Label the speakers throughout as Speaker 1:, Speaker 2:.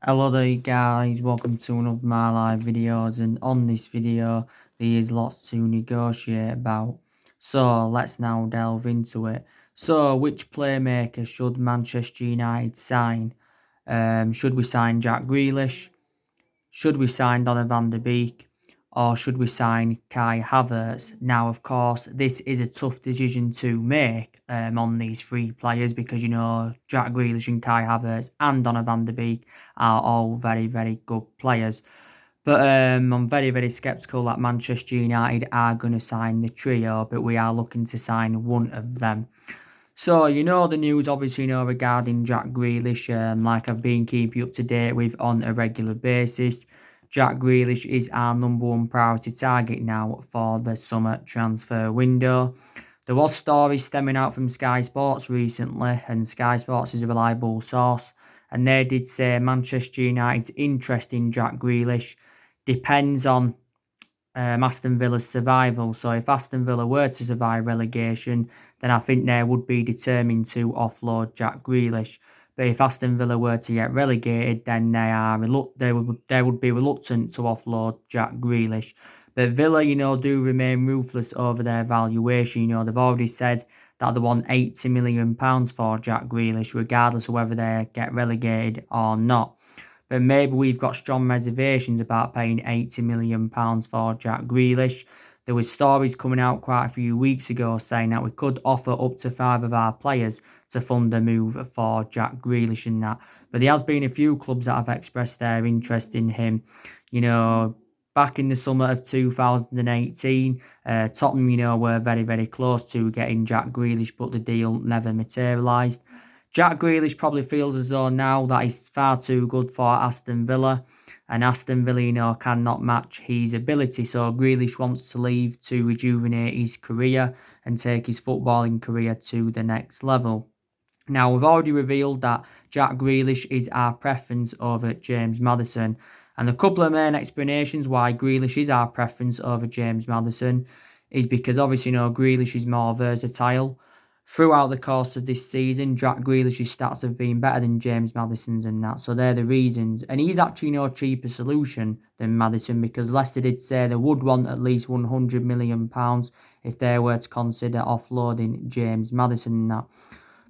Speaker 1: Hello there guys, welcome to one of my live videos, and on this video there is lots to negotiate about. So let's now delve into it. So which playmaker should Manchester United sign? Should we sign Jack Grealish? Should we sign Donny van der Beek? Or should we sign Kai Havertz? Now, of course, this is a tough decision to make on these three players because, Jack Grealish and Kai Havertz and Donny van der Beek are all very, very good players. But I'm very, very sceptical that Manchester United are going to sign the trio, but we are looking to sign one of them. So, the news, obviously, regarding Jack Grealish, like I've been keeping you up to date with on a regular basis. Jack Grealish is our number one priority target now for the summer transfer window. There was stories stemming out from Sky Sports recently, and Sky Sports is a reliable source, and they did say Manchester United's interest in Jack Grealish depends on Aston Villa's survival. So if Aston Villa were to survive relegation, then I think they would be determined to offload Jack Grealish. But if Aston Villa were to get relegated, then they would be reluctant to offload Jack Grealish. But Villa, do remain ruthless over their valuation. They've already said that they want £80 million for Jack Grealish, regardless of whether they get relegated or not. But maybe we've got strong reservations about paying £80 million for Jack Grealish. There was stories coming out quite a few weeks ago saying that we could offer up to 5 of our players to fund a move for Jack Grealish and that. But there has been a few clubs that have expressed their interest in him. Back in the summer of 2018, Tottenham, were very, very close to getting Jack Grealish, but the deal never materialised. Jack Grealish probably feels as though now that he's far too good for Aston Villa, and Aston Villa, cannot match his ability. So Grealish wants to leave to rejuvenate his career and take his footballing career to the next level. Now, we've already revealed that Jack Grealish is our preference over James Maddison. And a couple of main explanations why Grealish is our preference over James Maddison is because obviously, Grealish is more versatile. Throughout the course of this season, Jack Grealish's stats have been better than James Maddison's and that. So they're the reasons. And he's actually no cheaper solution than Maddison because Leicester did say they would want at least £100 million if they were to consider offloading James Maddison and that.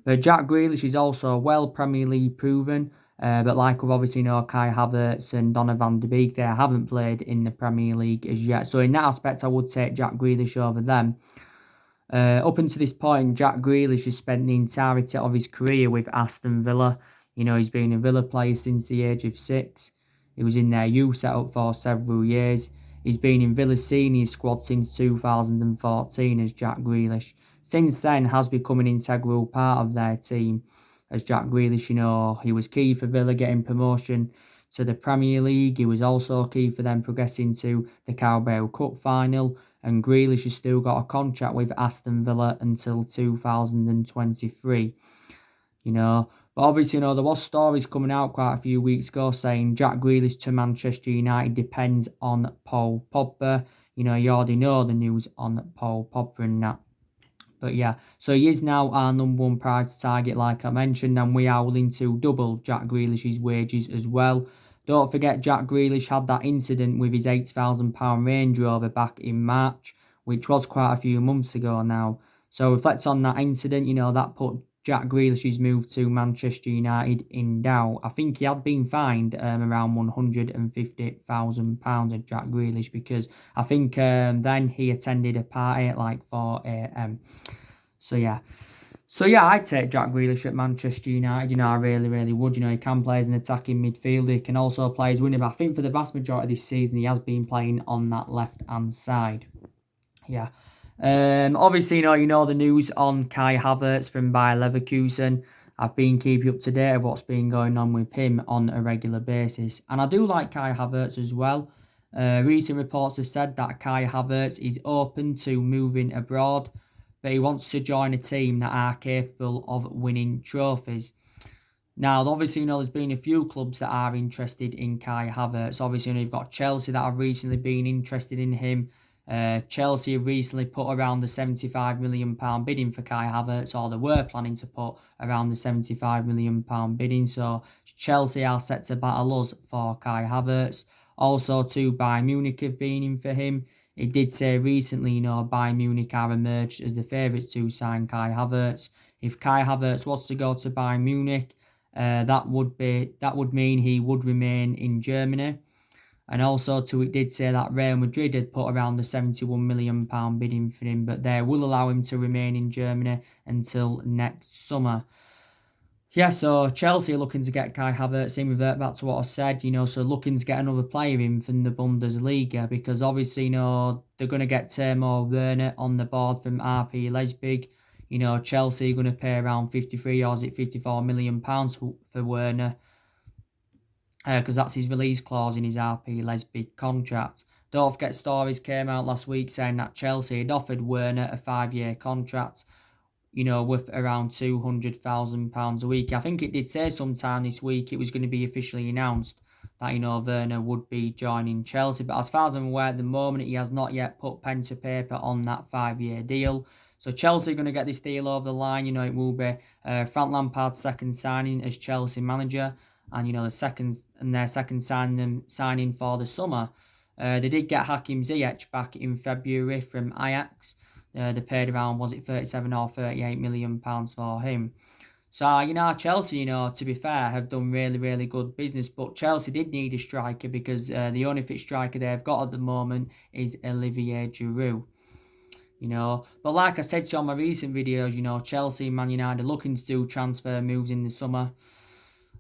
Speaker 1: But Jack Grealish is also well Premier League proven. But like we've obviously Kai Havertz and Donny van der Beek, they haven't played in the Premier League as yet. So in that aspect, I would take Jack Grealish over them. Up until this point, Jack Grealish has spent the entirety of his career with Aston Villa. He's been a Villa player since the age of 6. He was in their youth setup for several years. He's been in Villa's senior squad since 2014 as Jack Grealish. Since then, has become an integral part of their team. As Jack Grealish, he was key for Villa getting promotion to the Premier League. He was also key for them progressing to the Carabao Cup final. And Grealish has still got a contract with Aston Villa until 2023. But obviously, there was stories coming out quite a few weeks ago saying Jack Grealish to Manchester United depends on Paul Pogba. You already know the news on Paul Pogba and that. But yeah, so he is now our number one priority target, like I mentioned, and we are willing to double Jack Grealish's wages as well. Don't forget, Jack Grealish had that incident with his £8,000 Range Rover back in March, which was quite a few months ago now. So reflect on that incident, that put Jack Grealish's move to Manchester United in doubt. I think he had been fined around £150,000 of Jack Grealish because I think then he attended a party at like 4 a.m. So yeah, I'd take Jack Grealish at Manchester United. I really, really would. He can play as an attacking midfielder. He can also play as winger. But I think for the vast majority of this season, he has been playing on that left-hand side. Yeah. Obviously, you know the news on Kai Havertz from Bayer Leverkusen. I've been keeping up to date with what's been going on with him on a regular basis. And I do like Kai Havertz as well. Recent reports have said that Kai Havertz is open to moving abroad, but he wants to join a team that are capable of winning trophies. Now, obviously, there's been a few clubs that are interested in Kai Havertz. Obviously, you've got Chelsea that have recently been interested in him. Chelsea have recently put around the £75 million bidding for Kai Havertz, or they were planning to put around the £75 million bidding. So Chelsea are set to battle us for Kai Havertz. Also, too, Bayern Munich have been in for him. It did say recently, Bayern Munich are emerged as the favourites to sign Kai Havertz. If Kai Havertz was to go to Bayern Munich, that would mean he would remain in Germany. And also, too, it did say that Real Madrid had put around the £71 million bidding for him, but they will allow him to remain in Germany until next summer. Yeah, so Chelsea are looking to get Kai Havertz in. Revert back to what I said, so looking to get another player in from the Bundesliga, because obviously, they're going to get Timo Werner on the board from RB Leipzig. Chelsea are going to pay around 53 or is it £54 million for Werner, because that's his release clause in his RB Leipzig contract. Don't forget, stories came out last week saying that Chelsea had offered Werner a 5-year contract, worth around £200,000 a week. I think it did say sometime this week it was going to be officially announced that, Werner would be joining Chelsea. But as far as I'm aware, at the moment, he has not yet put pen to paper on that 5-year deal. So Chelsea are going to get this deal over the line. It will be Frank Lampard's second signing as Chelsea manager, and their second signing for the summer. They did get Hakim Ziyech back in February from Ajax. They paid around, was it 37 or 38 million pounds for him. So, Chelsea, to be fair, have done really, really good business. But Chelsea did need a striker, because the only fit striker they've got at the moment is Olivier Giroud. But like I said to you on my recent videos, Chelsea and Man United are looking to do transfer moves in the summer.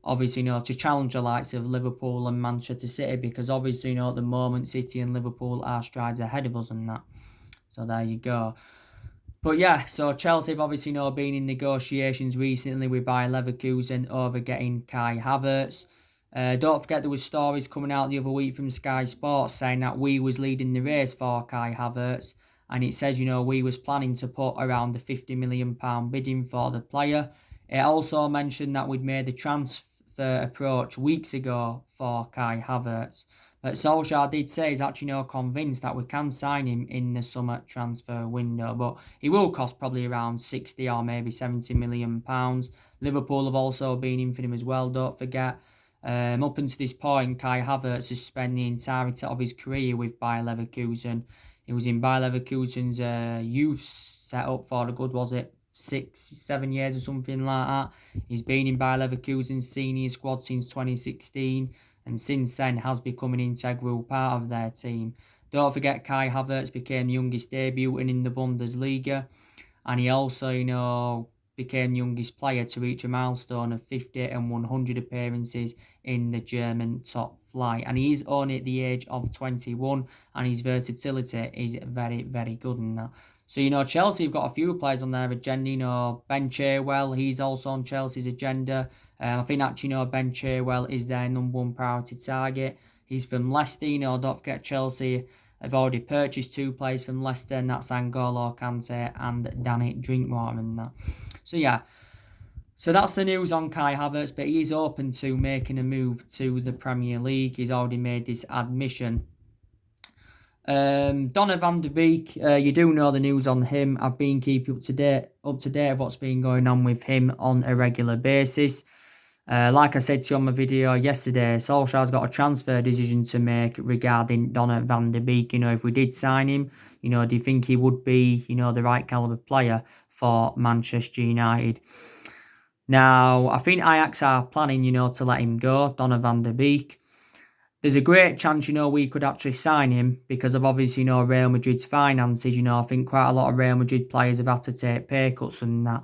Speaker 1: Obviously, to challenge the likes of Liverpool and Manchester City, because obviously, at the moment, City and Liverpool are strides ahead of us on that. So there you go. But yeah, so Chelsea have obviously been in negotiations recently with Bayer Leverkusen over getting Kai Havertz. Don't forget, there was stories coming out the other week from Sky Sports saying that we was leading the race for Kai Havertz. And it says, we was planning to put around the £50 million bidding for the player. It also mentioned that we'd made the transfer approach weeks ago for Kai Havertz. But Solskjaer did say he's actually convinced that we can sign him in the summer transfer window. But he will cost probably around 60 or maybe £70 million. Liverpool have also been in for him as well, don't forget. Up until this point, Kai Havertz has spent the entirety of his career with Bayer Leverkusen. He was in Bayer Leverkusen's youth setup for a good, was it 6-7 years or something like that. He's been in Bayer Leverkusen's senior squad since 2016. And since then has become an integral part of their team. Don't forget, Kai Havertz became youngest debuting in the Bundesliga, and he also, became youngest player to reach a milestone of 50 and 100 appearances in the German top flight. And he is only at the age of 21, and his versatility is very, very good in that. So, Chelsea have got a few players on their agenda. Ben Chilwell, he's also on Chelsea's agenda. I think actually, Ben Chilwell is their number one priority target. He's from Leicester. Don't forget, Chelsea have already purchased 2 players from Leicester, and that's N'Golo Kante and Donny Drinkwater and that. So yeah, so that's the news on Kai Havertz, but he's open to making a move to the Premier League. He's already made this admission. Donny van de Beek, you do know the news on him. I've been keeping up to date of what's been going on with him on a regular basis. Like I said to you on my video yesterday, Solskjaer's got a transfer decision to make regarding Donny van de Beek. If we did sign him, do you think he would be, the right caliber player for Manchester United? Now, I think Ajax are planning, to let him go, Donny van de Beek. There's a great chance, we could actually sign him because of obviously, Real Madrid's finances. I think quite a lot of Real Madrid players have had to take pay cuts and that.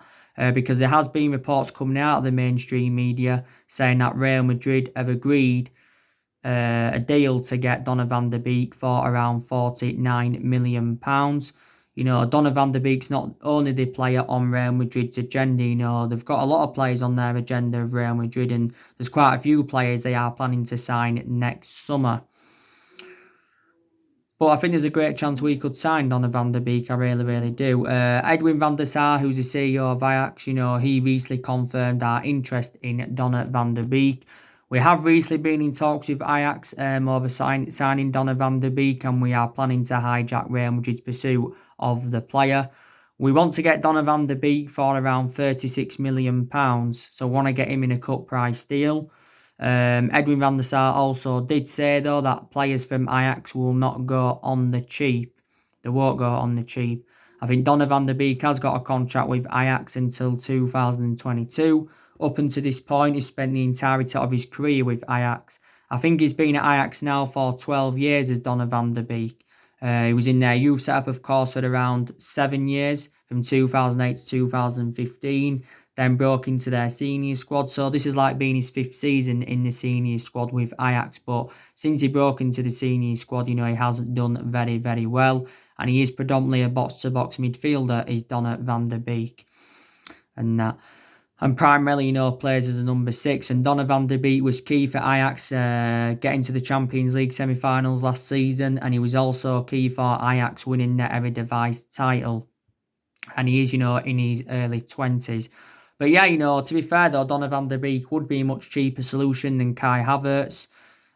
Speaker 1: Because there has been reports coming out of the mainstream media saying that Real Madrid have agreed a deal to get Donny van de Beek for around £49 million. Donny van de Beek's not only the player on Real Madrid's agenda, they've got a lot of players on their agenda of Real Madrid, and there's quite a few players they are planning to sign next summer. But I think there's a great chance we could sign Donny van de Beek. I really, really do. Edwin van der Sar, who's the CEO of Ajax, he recently confirmed our interest in Donny van de Beek. We have recently been in talks with Ajax over signing Donny van der Beek, and we are planning to hijack Real Madrid's pursuit of the player. We want to get Donny van der Beek for around £36 million, so want to get him in a cut price deal. Edwin van der Sar also did say, though, that players from Ajax will not go on the cheap. They won't go on the cheap. I think Donny van der Beek has got a contract with Ajax until 2022. Up until this point, he's spent the entirety of his career with Ajax. I think he's been at Ajax now for 12 years as Donny van der Beek. He was in their youth setup, of course, for around 7 years, from 2008 to 2015. Then broke into their senior squad. So this is like being his 5th season in the senior squad with Ajax. But since he broke into the senior squad, he hasn't done very, very well. And he is predominantly a box-to-box midfielder, is Donny van der Beek. And primarily, plays as a number 6. And Donny van der Beek was key for Ajax getting to the Champions League semi-finals last season. And he was also key for Ajax winning the Eredivisie title. And he is, in his early 20s. But yeah, to be fair though, Donny van der Beek would be a much cheaper solution than Kai Havertz.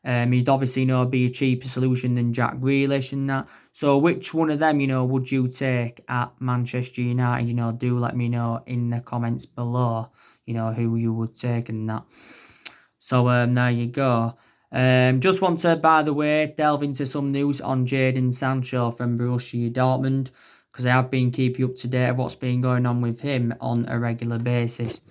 Speaker 1: He'd obviously, be a cheaper solution than Jack Grealish and that. So which one of them, would you take at Manchester United? Do let me know in the comments below, who you would take and that. So there you go. Just want to, by the way, delve into some news on Jadon Sancho from Borussia Dortmund, because I have been keeping up to date of what's been going on with him on a regular basis.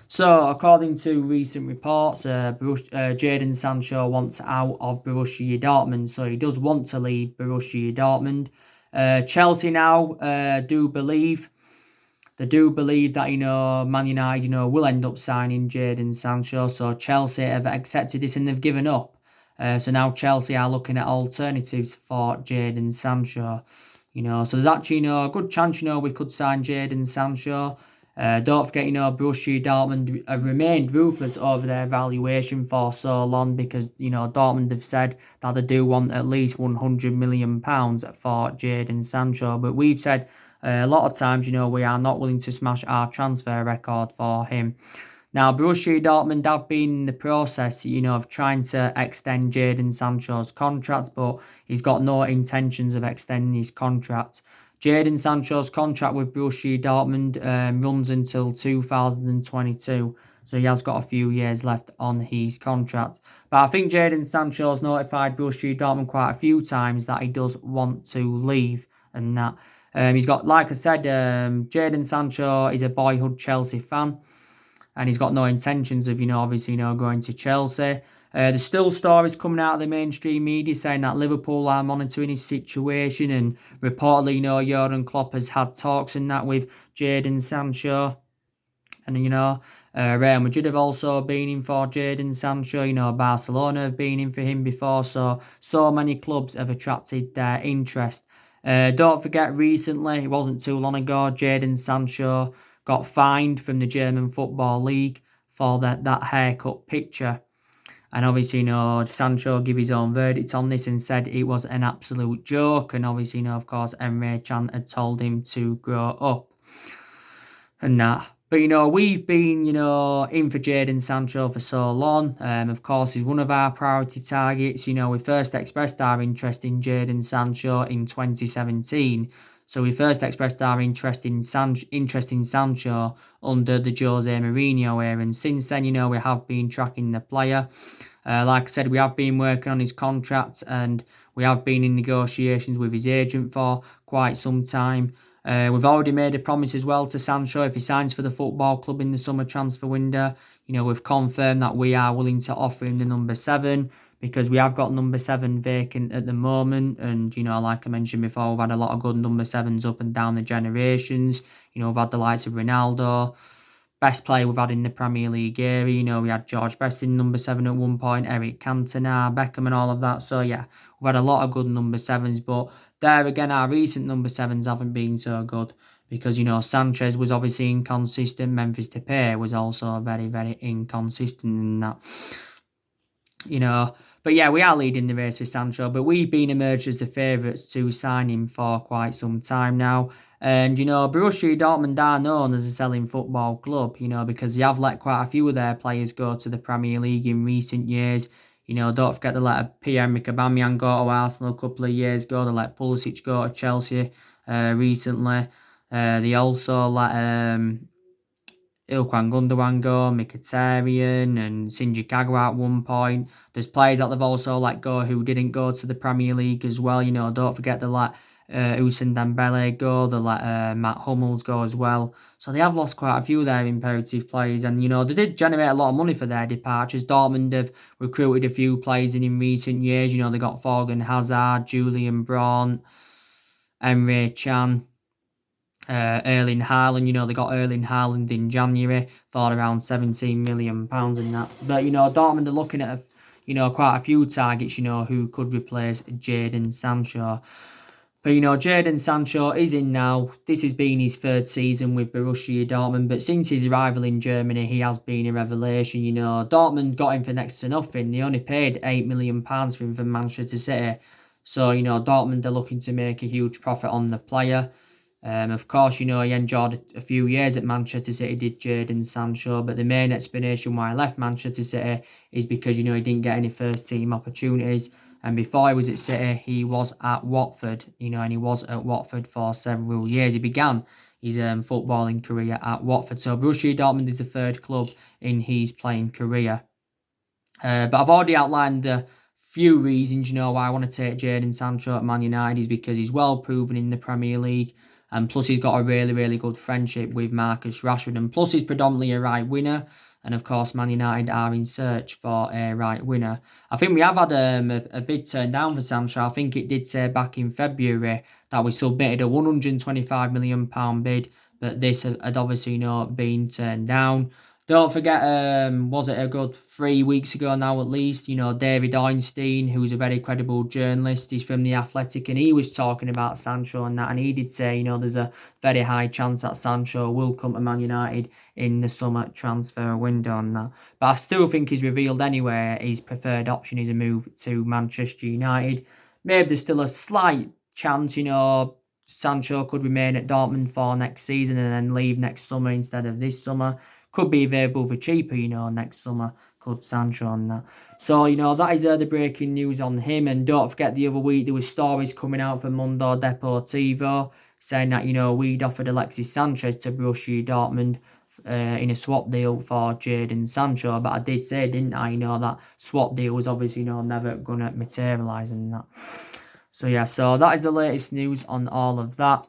Speaker 1: So, according to recent reports, Jadon Sancho wants out of Borussia Dortmund, so he does want to leave Borussia Dortmund. Chelsea now do believe that, Man United, will end up signing Jadon Sancho, so Chelsea have accepted this and they've given up. So now Chelsea are looking at alternatives for Jadon Sancho. So there's actually, a good chance, we could sign Jadon Sancho. Don't forget, Borussia Dortmund have remained ruthless over their valuation for so long because, Dortmund have said that they do want at least £100 million for Jadon Sancho. But we've said a lot of times, we are not willing to smash our transfer record for him. Now, Borussia Dortmund have been in the process, of trying to extend Jadon Sancho's contract, but he's got no intentions of extending his contract. Jadon Sancho's contract with Borussia Dortmund runs until 2022, so he has got a few years left on his contract. But I think Jadon Sancho's notified Borussia Dortmund quite a few times that he does want to leave, and that he's got, like I said, Jadon Sancho is a boyhood Chelsea fan, and he's got no intentions of, obviously, going to Chelsea. There's still stories coming out of the mainstream media saying that Liverpool are monitoring his situation, and reportedly, Jurgen Klopp has had talks and that with Jadon Sancho. And, Real Madrid have also been in for Jadon Sancho. Barcelona have been in for him before. So many clubs have attracted their interest. Don't forget, recently, it wasn't too long ago, Jadon Sancho got fined from the German Football League for that haircut picture. And obviously, Sancho gave his own verdict on this and said it was an absolute joke. And obviously, of course, Emre Can had told him to grow up and that. But, we've been, in for Jadon Sancho for so long. Of course, he's one of our priority targets. We first expressed our interest in Jadon Sancho in 2017. So we first expressed our interest in Sancho under the Jose Mourinho era. And since then, we have been tracking the player. Like I said, we have been working on his contract and we have been in negotiations with his agent for quite some time. We've already made a promise as well to Sancho if he signs for the football club in the summer transfer window. We've confirmed that we are willing to offer him the number 7 because we have got number 7 vacant at the moment. And, like I mentioned before, we've had a lot of good number 7s up and down the generations. We've had the likes of Ronaldo, best player we've had in the Premier League era. We had George Best in number 7 at one point, Eric Cantona, Beckham and all of that. So, yeah, we've had a lot of good number 7s. But there again, our recent number 7s haven't been so good because, Sanchez was obviously inconsistent. Memphis Depay was also very, very inconsistent in that. But yeah, we are leading the race with Sancho, but we've been emerged as the favourites to sign him for quite some time now. And, Borussia Dortmund are known as a selling football club, because they have let quite a few of their players go to the Premier League in recent years. Don't forget they let Pierre-Emerick Aubameyang go to Arsenal a couple of years ago. They let Pulisic go to Chelsea recently. They also let Ilkwan Gundogan go, Mkhitaryan and Shinji Kagawa at one point. There's players that they've also let go who didn't go to the Premier League as well. Don't forget they let Ousmane Dembele go, they let Matt Hummels go as well. So they have lost quite a few of their imperative players, and they did generate a lot of money for their departures. Dortmund have recruited a few players in recent years. They got Thorgan Hazard, Julian Braun, Emre Can. Erling Haaland, they got Erling Haaland in January for around £17 million and that. But Dortmund are looking at quite a few targets, who could replace Jadon Sancho. But Jadon Sancho is in now. This has been his third season with Borussia Dortmund, but since his arrival in Germany, he has been a revelation. Dortmund got him for next to nothing. They only paid £8 million for him from Manchester City. So Dortmund are looking to make a huge profit on the player. Of course, he enjoyed a few years at Manchester City, did Jadon Sancho, but the main explanation why he left Manchester City is because, he didn't get any first team opportunities. And before he was at City, he was at Watford, and he was at Watford for several years. He began his footballing career at Watford. So Borussia Dortmund is the third club in his playing career. But I've already outlined a few reasons, why I want to take Jadon Sancho at Man United is because he's well proven in the Premier League. And plus, he's got a really, really good friendship with Marcus Rashford. And plus, he's predominantly a right winger. And of course, Man United are in search for a right winger. I think we have had a bid turned down for Sancho. I think it did say back in February that we submitted a £125 million bid. But this had obviously not been turned down. Don't forget, was it a good 3 weeks ago now at least, David Einstein, who's a very credible journalist, he's from The Athletic, and he was talking about Sancho and that, and he did say, there's a very high chance that Sancho will come to Man United in the summer transfer window and that. But I still think he's revealed anyway his preferred option is a move to Manchester United. Maybe there's still a slight chance, Sancho could remain at Dortmund for next season and then leave next summer instead of this summer. Could be available for cheaper, next summer, could Sancho and that. So, that is the breaking news on him. And don't forget the other week there were stories coming out from Mundo Deportivo saying that, we'd offered Alexis Sanchez to Borussia Dortmund in a swap deal for Jadon Sancho. But I did say, didn't I, that swap deal was obviously, never going to materialise and that. So, yeah, so that is the latest news on all of that.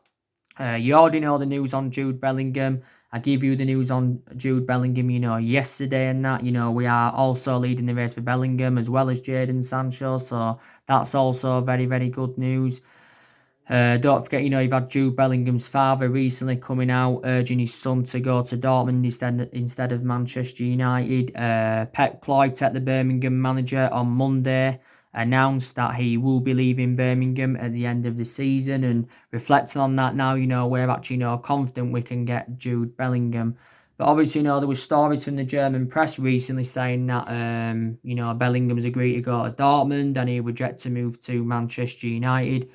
Speaker 1: You already know the news on Jude Bellingham. I give you the news on Jude Bellingham, yesterday and that. We are also leading the race for Bellingham as well as Jadon Sancho. So that's also very, very good news. Don't forget, you've had Jude Bellingham's father recently coming out urging his son to go to Dortmund instead of Manchester United. Pep Cloytek, the Birmingham manager, on Monday announced that he will be leaving Birmingham at the end of the season, and reflecting on that now, we're actually confident we can get Jude Bellingham. But obviously, there were stories from the German press recently saying that Bellingham's agreed to go to Dortmund and he would reject to move to Manchester United.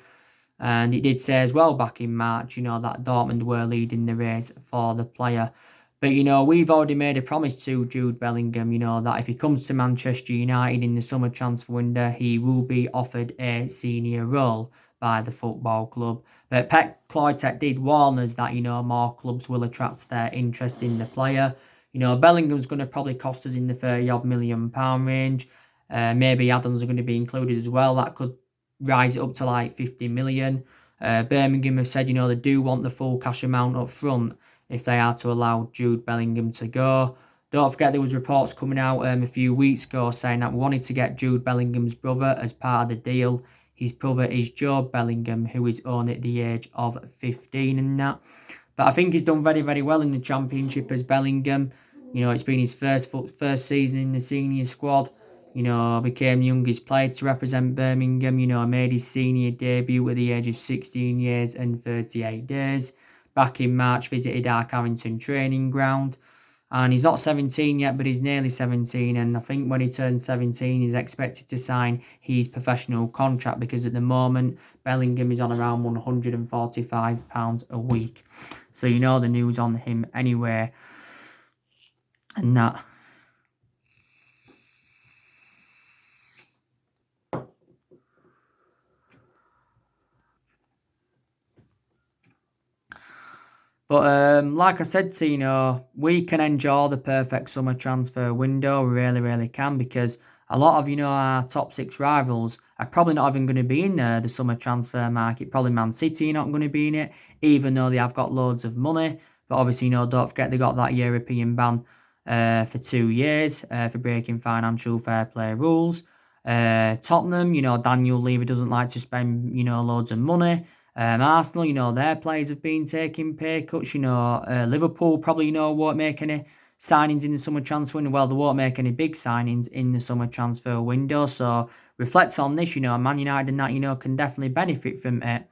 Speaker 1: And it did say as well back in March, that Dortmund were leading the race for the player. But, we've already made a promise to Jude Bellingham, that if he comes to Manchester United in the summer transfer window, he will be offered a senior role by the football club. But Pep Cloytek did warn us that, more clubs will attract their interest in the player. Bellingham's going to probably cost us in the £30-odd million range. Maybe add-ons are going to be included as well. That could rise it up to like 50 million. Birmingham have said, they do want the full cash amount up front if they are to allow Jude Bellingham to go. Don't forget there was reports coming out a few weeks ago saying that we wanted to get Jude Bellingham's brother as part of the deal. His brother is Joe Bellingham, who is only at the age of 15 and that. But I think he's done very, very well in the Championship as Bellingham. It's been his first season in the senior squad. Became the youngest player to represent Birmingham. Made his senior debut at the age of 16 years and 38 days. Back in March, visited our Carrington training ground. And he's not 17 yet, but he's nearly 17. And I think when he turns 17, he's expected to sign his professional contract, because at the moment, Bellingham is on around £145 a week. So you know the news on him anyway. And that. But like I said, Tino, we can enjoy the perfect summer transfer window. We really, really can, because a lot of, our top six rivals are probably not even going to be in the summer transfer market. Probably Man City are not going to be in it, even though they have got loads of money. But obviously, don't forget they got that European ban for 2 years for breaking financial fair play rules. Tottenham, Daniel Levy doesn't like to spend, loads of money. Arsenal, their players have been taking pay cuts. Liverpool probably, won't make any signings in the summer transfer window. Well, they won't make any big signings in the summer transfer window. So reflect on this, Man United and that, can definitely benefit from it.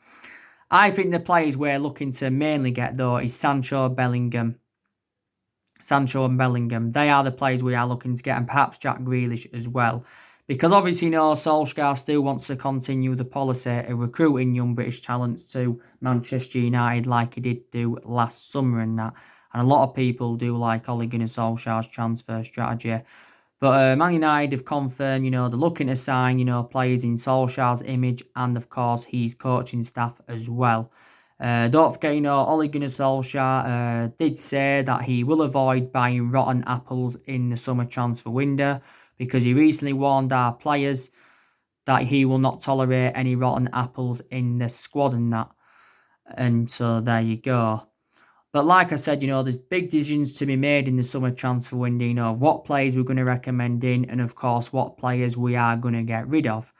Speaker 1: I think the players we're looking to mainly get, though, is Sancho and Bellingham. They are the players we are looking to get, and perhaps Jack Grealish as well. Because obviously, Solskjaer still wants to continue the policy of recruiting young British talents to Manchester United like he did do last summer and that. And a lot of people do like Ole Gunnar Solskjaer's transfer strategy. But Man United have confirmed, they're looking to sign, players in Solskjaer's image and, of course, his coaching staff as well. Don't forget, Ole Gunnar Solskjaer did say that he will avoid buying rotten apples in the summer transfer window, because he recently warned our players that he will not tolerate any rotten apples in the squad and that. And so there you go. But like I said, there's big decisions to be made in the summer transfer window, of what players we're going to recommend in, and of course what players we are going to get rid of.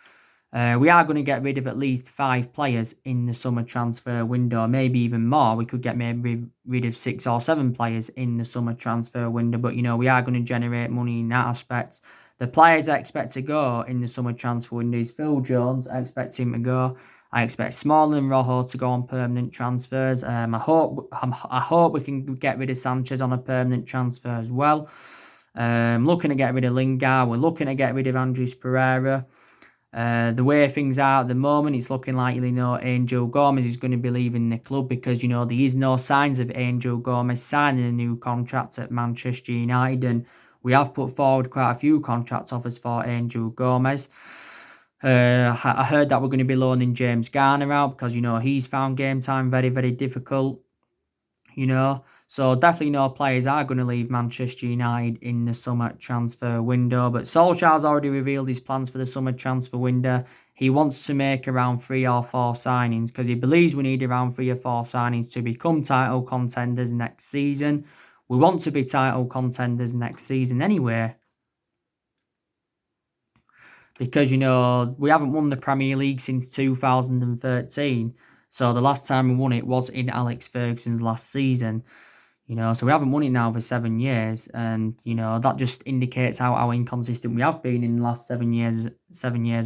Speaker 1: We are going to get rid of at least 5 players in the summer transfer window, maybe even more. We could get maybe rid of 6 or 7 players in the summer transfer window, but we are going to generate money in that aspect. The players I expect to go in the summer transfer window is Phil Jones. I expect him to go. I expect Smalling and Rojo to go on permanent transfers. I hope we can get rid of Sanchez on a permanent transfer as well. Looking to get rid of Lingard. We're looking to get rid of Andres Pereira. The way things are at the moment, it's looking like, Angel Gomez is going to be leaving the club, because, there is no signs of Angel Gomez signing a new contract at Manchester United, and we have put forward quite a few contract offers for Angel Gomez. I heard that we're going to be loaning James Garner out, because, he's found game time very, very difficult. So definitely players are going to leave Manchester United in the summer transfer window. But Solskjaer's already revealed his plans for the summer transfer window. He wants to make around 3 or 4 signings, because he believes we need around 3 or 4 signings to become title contenders next season. We want to be title contenders next season anyway, because, we haven't won the Premier League since 2013. So the last time we won it was in Alex Ferguson's last season. So we haven't won it now for 7 years, and that just indicates how inconsistent we have been in the last 7 years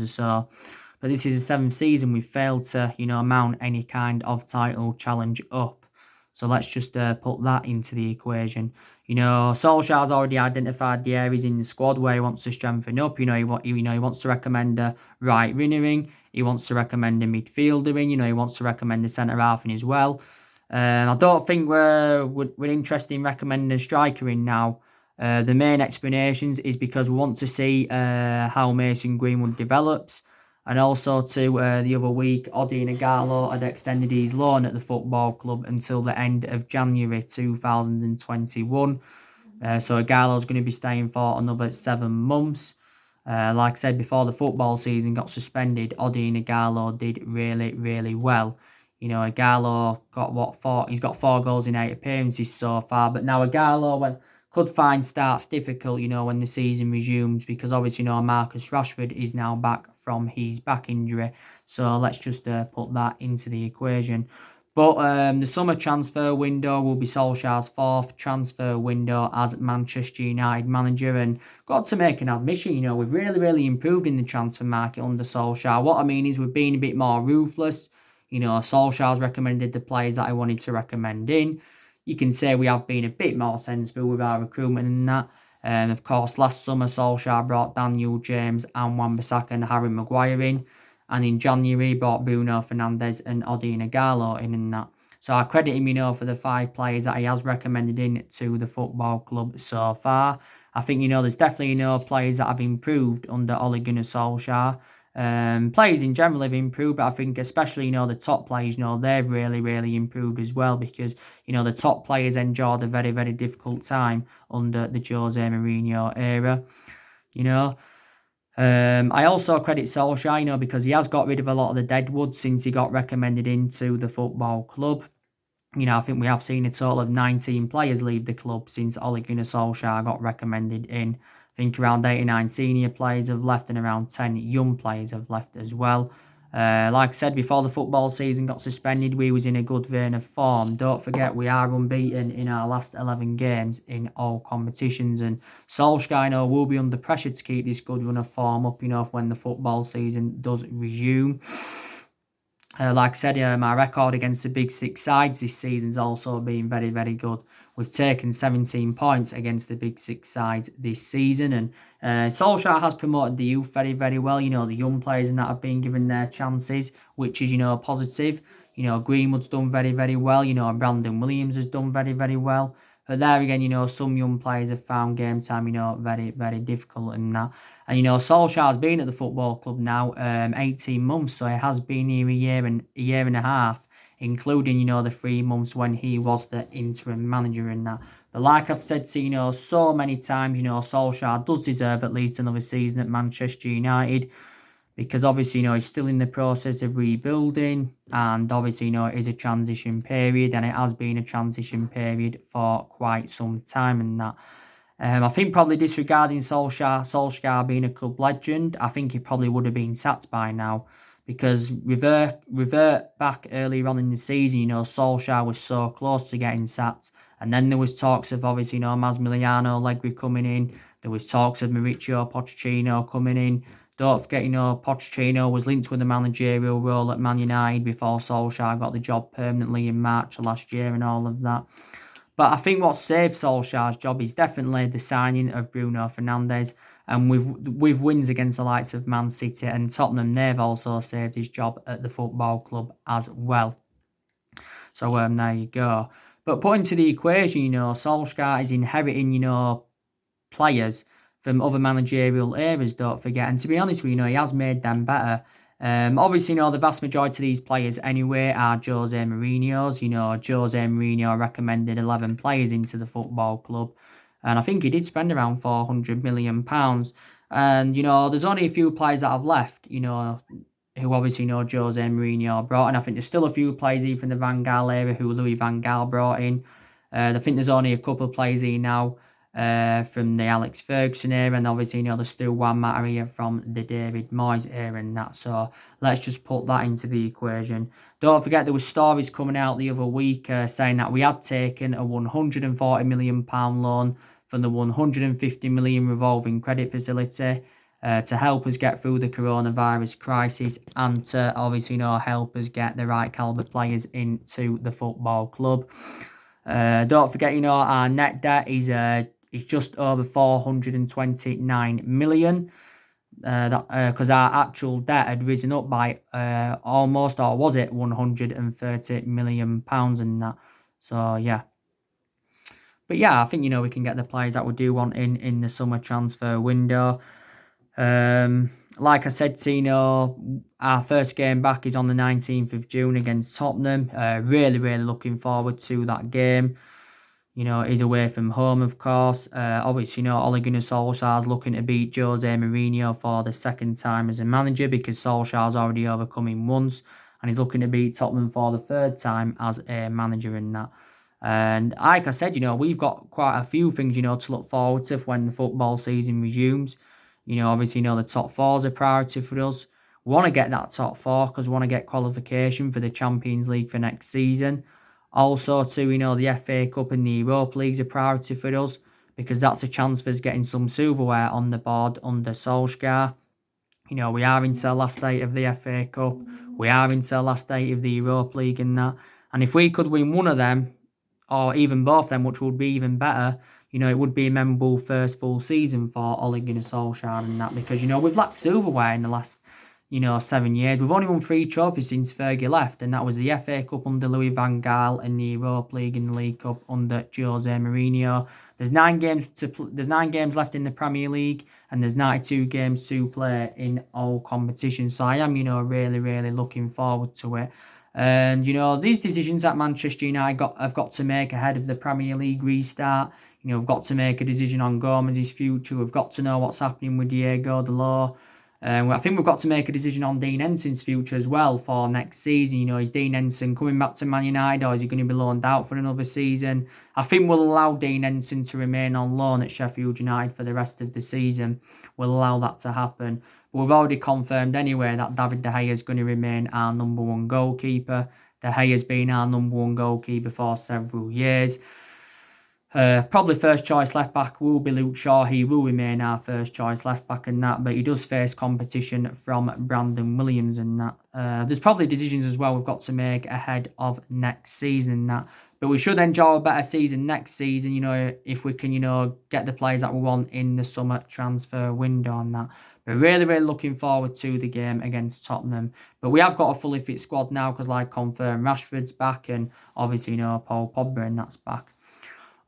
Speaker 1: or so. But this is the 7th season we've failed to mount any kind of title challenge up. So let's just put that into the equation. Solskjaer's already identified the areas in the squad where he wants to strengthen up. He wants to recommend a right winger in. He wants to recommend a midfielder in. He wants to recommend a centre half in as well. I don't think we're interested in recommending a striker in now. The main explanations is because we want to see how Mason Greenwood develops. And also, the other week, Odin Ighalo had extended his loan at the football club until the end of January 2021. So Ighalo's going to be staying for another 7 months. Like I said, before the football season got suspended, Odin Ighalo did really, really well. Ighalo got he's got 4 goals in 8 appearances so far. But now Ighalo could find starts difficult, when the season resumes, because obviously, Marcus Rashford is now back from his back injury. So let's just put that into the equation. But the summer transfer window will be Solskjaer's 4th transfer window as Manchester United manager. And got to make an admission, we've really, really improved in the transfer market under Solskjaer. What I mean is we've been a bit more ruthless. Solskjaer's recommended the players that I wanted to recommend in. you can say we have been a bit more sensible with our recruitment and that. Of course, last summer Solskjaer brought Daniel James and Wan-Bissaka and Harry Maguire in. And in January, he brought Bruno Fernandes and Odion Ighalo in and that. So I credit him, for the 5 players that he has recommended in to the football club so far. I think, there's definitely, players that have improved under Ole Gunnar Solskjaer. Players in general have improved, but I think especially, the top players, they've really, really improved as well because, the top players endured a very, very difficult time under the Jose Mourinho era, you know. I also credit Solskjaer, because he has got rid of a lot of the deadwood since he got recommended into the football club. I think we have seen a total of 19 players leave the club since Ole Gunnar Solskjaer got recommended in. I think around 89 senior players have left and around 10 young players have left as well. Like I said, before the football season got suspended, we was in a good vein of form. Don't forget, we are unbeaten in our last 11 games in all competitions. And Solskjaer, will be under pressure to keep this good run of form up, when the football season does resume. Like I said, my record against the Big Six sides this season's also been very, very good. We've taken 17 points against the Big Six sides this season, and Solskjaer has promoted the youth very, very well. The young players and that have been given their chances, which is, positive. Greenwood's done very, very well. Brandon Williams has done very, very well. But there again, some young players have found game time, very, very difficult and that. And, Solskjaer's been at the football club now 18 months, so he has been here a year and a half, including, the 3 months when he was the interim manager and that. But like I've said to so many times, Solskjaer does deserve at least another season at Manchester United. Because obviously, he's still in the process of rebuilding, and obviously, it is a transition period, and it has been a transition period for quite some time and that. I think probably disregarding Solskjaer being a club legend, I think he probably would have been sacked by now. Because revert back earlier on in the season, Solskjaer was so close to getting sacked. And then there was talks of obviously, Massimiliano Allegri coming in. There was talks of Mauricio Pochettino coming in. Don't forget, Pochettino was linked with the managerial role at Man United before Solskjaer got the job permanently in March of last year and all of that. But I think what saved Solskjaer's job is definitely the signing of Bruno Fernandes. And with wins against the likes of Man City and Tottenham, they've also saved his job at the football club as well. So there you go. But put into the equation, Solskjaer is inheriting, players from other managerial eras, don't forget. And to be honest with you, he has made them better. Obviously, the vast majority of these players anyway are Jose Mourinho's. Jose Mourinho recommended 11 players into the football club. And I think he did spend around £400 million. And, there's only a few players that have left, who obviously Jose Mourinho brought. And I think there's still a few players even from the Van Gaal era who Louis Van Gaal brought in. I think there's only a couple of players here now from the Alex Ferguson era, and obviously there's still one matter here from the David Moyes era and that. So let's just put that into the equation. Don't forget there were stories coming out the other week saying that we had taken a £140 million loan from the £150 million revolving credit facility to help us get through the coronavirus crisis and to obviously help us get the right caliber players into the football club. Don't forget, our net debt is just over 429 million. Because our actual debt had risen up by almost, or was it, £130 million and that. So yeah. But yeah, I think we can get the players that we do want in the summer transfer window. Like I said, our first game back is on the 19th of June against Tottenham. Really, really looking forward to that game. He's away from home, of course. Obviously, Ole Gunnar Solskjaer is looking to beat Jose Mourinho for the second time as a manager because Solskjaer's already overcome him once. And he's looking to beat Tottenham for the third time as a manager in that. And like I said, we've got quite a few things, to look forward to when the football season resumes. Obviously, the top four is a priority for us. We want to get that top four because we want to get qualification for the Champions League for next season. Also, too, the FA Cup and the Europa League is a priority for us because that's a chance for us getting some silverware on the board under Solskjaer. We are into the last eight of the FA Cup. We are into the last eight of the Europa League and that. And if we could win one of them, or even both of them, which would be even better. It would be a memorable first full season for Ole Gunnar Solskjaer and that, because, we've lacked silverware in the last, 7 years. We've only won 3 trophies since Fergie left, and that was the FA Cup under Louis van Gaal and the Europa League and the League Cup under Jose Mourinho. There's 9 games left in the Premier League, and there's 92 games to play in all competitions. So I am, really, really looking forward to it. And, these decisions that Manchester United have got to make ahead of the Premier League restart. We've got to make a decision on Gomez's future. We've got to know what's happening with Diego Dalot. I think we've got to make a decision on Dean Henson's future as well for next season. Is Dean Henson coming back to Man United, or is he going to be loaned out for another season? I think we'll allow Dean Henson to remain on loan at Sheffield United for the rest of the season. We'll allow that to happen. But we've already confirmed anyway that David De Gea is going to remain our number 1 goalkeeper. De Gea has been our number 1 goalkeeper for several years. Probably first choice left back will be Luke Shaw. He will remain our first choice left back and that, but he does face competition from Brandon Williams and that. There's probably decisions as well we've got to make ahead of next season and that. But we should enjoy a better season next season, if we can, get the players that we want in the summer transfer window and that. But really, really looking forward to the game against Tottenham. But we have got a fully fit squad now because, like confirmed, Rashford's back and obviously, Paul Pogba and that's back.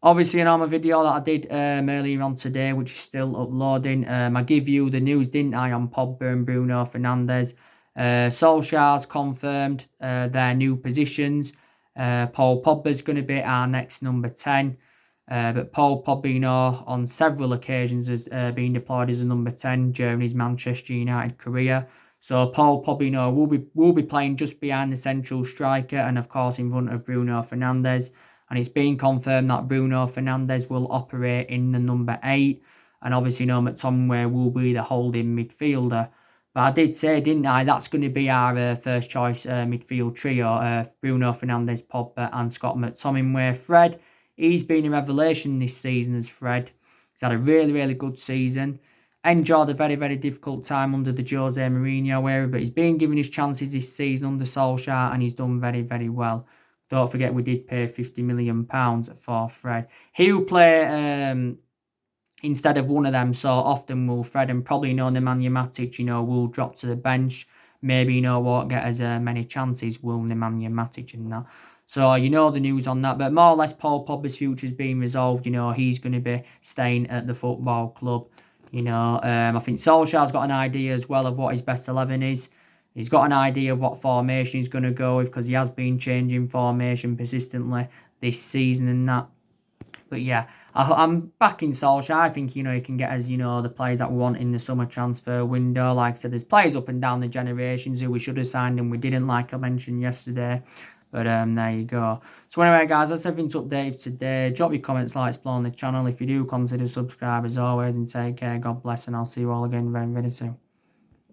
Speaker 1: Obviously, my video that I did earlier on today, which is still uploading, I give you the news, didn't I, on Pogba and Bruno Fernandes. Solskjaer's confirmed their new positions. Paul Pogba's going to be our next number 10. But Paul Pogba, on several occasions, has been deployed as a number 10 during his Manchester United career. So Paul Pogba will be playing just behind the central striker and, of course, in front of Bruno Fernandes. And it's been confirmed that Bruno Fernandes will operate in the number 8. And obviously, McTominay will be the holding midfielder. But I did say, didn't I, that's going to be our first choice midfield trio. Bruno Fernandes, Pogba and Scott McTominay. Fred, he's been a revelation this season as Fred. He's had a really, really good season. Enjoyed a very, very difficult time under the Jose Mourinho era. But he's been given his chances this season under Solskjaer and he's done very, very well. Don't forget we did pay £50 million for Fred. He'll play instead of one of them, so often will Fred, and probably Nemanja Matic, will drop to the bench. Maybe, won't get as many chances, will Nemanja Matic and that. So, the news on that. But more or less, Paul Pogba's future's been resolved. He's going to be staying at the football club. I think Solskjaer's got an idea as well of what his best 11 is. He's got an idea of what formation he's going to go with because he has been changing formation persistently this season and that. But yeah, I'm backing Solskjaer. I think, he can get us, the players that we want in the summer transfer window. Like I said, there's players up and down the generations who we should have signed and we didn't, like I mentioned yesterday. But there you go. So anyway, guys, that's everything to update today. Drop your comments, like, explore on the channel. If you do, consider subscribe as always and take care. God bless, and I'll see you all again very, very soon.